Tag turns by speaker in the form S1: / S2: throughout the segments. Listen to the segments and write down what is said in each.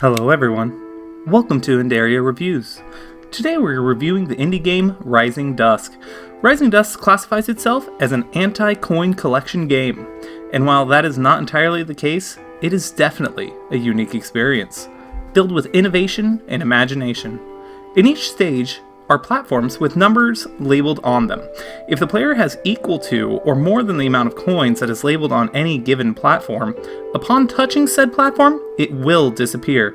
S1: Hello everyone, welcome to Indarea Reviews. Today we're reviewing the indie game Rising Dusk. Rising Dusk classifies itself as an anti-coin collection game, and while that is not entirely the case, it is definitely a unique experience, filled with innovation and imagination. In each stage are platforms with numbers labeled on them. If the player has equal to or more than the amount of coins that is labeled on any given platform, upon touching said platform, it will disappear.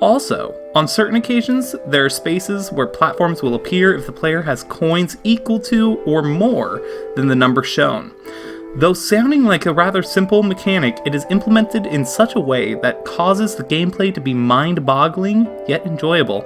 S1: Also, on certain occasions, there are spaces where platforms will appear if the player has coins equal to or more than the number shown. Though sounding like a rather simple mechanic, it is implemented in such a way that causes the gameplay to be mind-boggling yet enjoyable.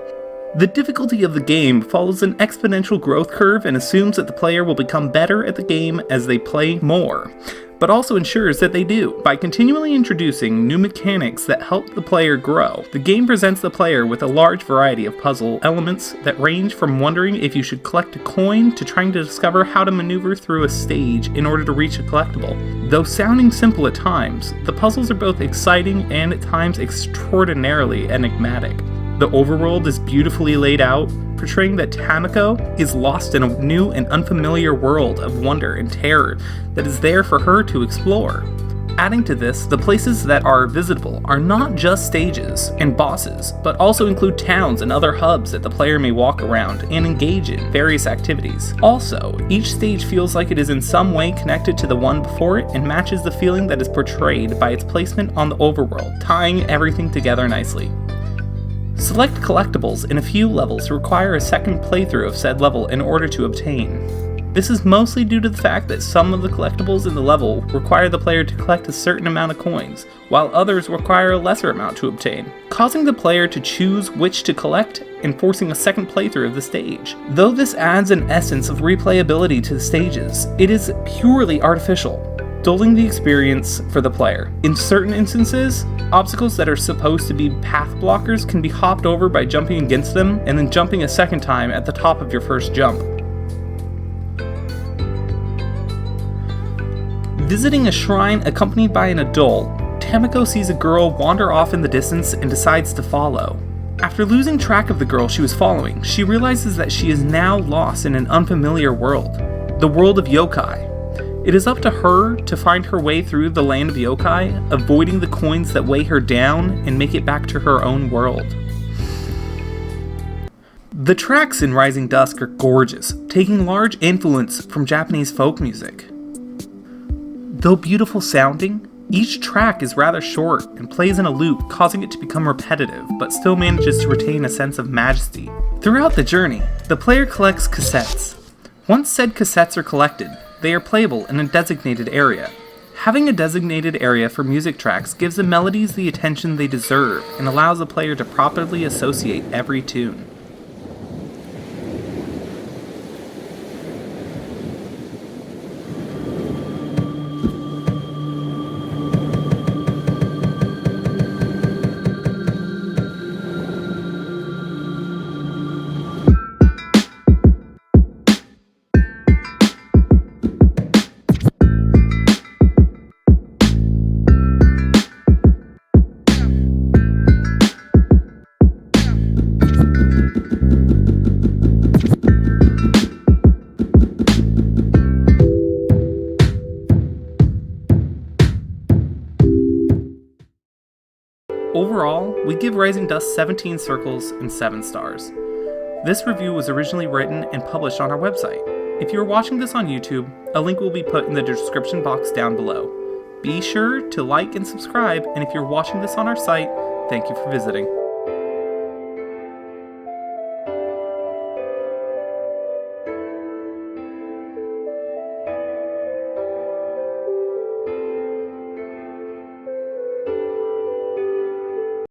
S1: The difficulty of the game follows an exponential growth curve and assumes that the player will become better at the game as they play more, but also ensures that they do. By continually introducing new mechanics that help the player grow, the game presents the player with a large variety of puzzle elements that range from wondering if you should collect a coin to trying to discover how to maneuver through a stage in order to reach a collectible. Though sounding simple at times, the puzzles are both exciting and at times extraordinarily enigmatic. The overworld is beautifully laid out, portraying that Tamako is lost in a new and unfamiliar world of wonder and terror that is there for her to explore. Adding to this, the places that are visitable are not just stages and bosses, but also include towns and other hubs that the player may walk around and engage in various activities. Also, each stage feels like it is in some way connected to the one before it and matches the feeling that is portrayed by its placement on the overworld, tying everything together nicely. Select collectibles in a few levels require a second playthrough of said level in order to obtain. This is mostly due to the fact that some of the collectibles in the level require the player to collect a certain amount of coins, while others require a lesser amount to obtain, causing the player to choose which to collect and forcing a second playthrough of the stage. Though this adds an essence of replayability to the stages, it is purely artificial, dulling the experience for the player. In certain instances, obstacles that are supposed to be path blockers can be hopped over by jumping against them and then jumping a second time at the top of your first jump. Visiting a shrine accompanied by an adult, Tamako sees a girl wander off in the distance and decides to follow. After losing track of the girl she was following, she realizes that she is now lost in an unfamiliar world, the world of yokai. It is up to her to find her way through the land of yokai, avoiding the coins that weigh her down and make it back to her own world. The tracks in Rising Dusk are gorgeous, taking large influence from Japanese folk music. Though beautiful sounding, each track is rather short and plays in a loop, causing it to become repetitive, but still manages to retain a sense of majesty. Throughout the journey, the player collects cassettes. Once said cassettes are collected, they are playable in a designated area. Having a designated area for music tracks gives the melodies the attention they deserve and allows the player to properly associate every tune. Overall, we give Rising Dusk 17 circles and 7 stars. This review was originally written and published on our website. If you are watching this on YouTube, a link will be put in the description box down below. Be sure to like and subscribe, and if you're watching this on our site, thank you for visiting.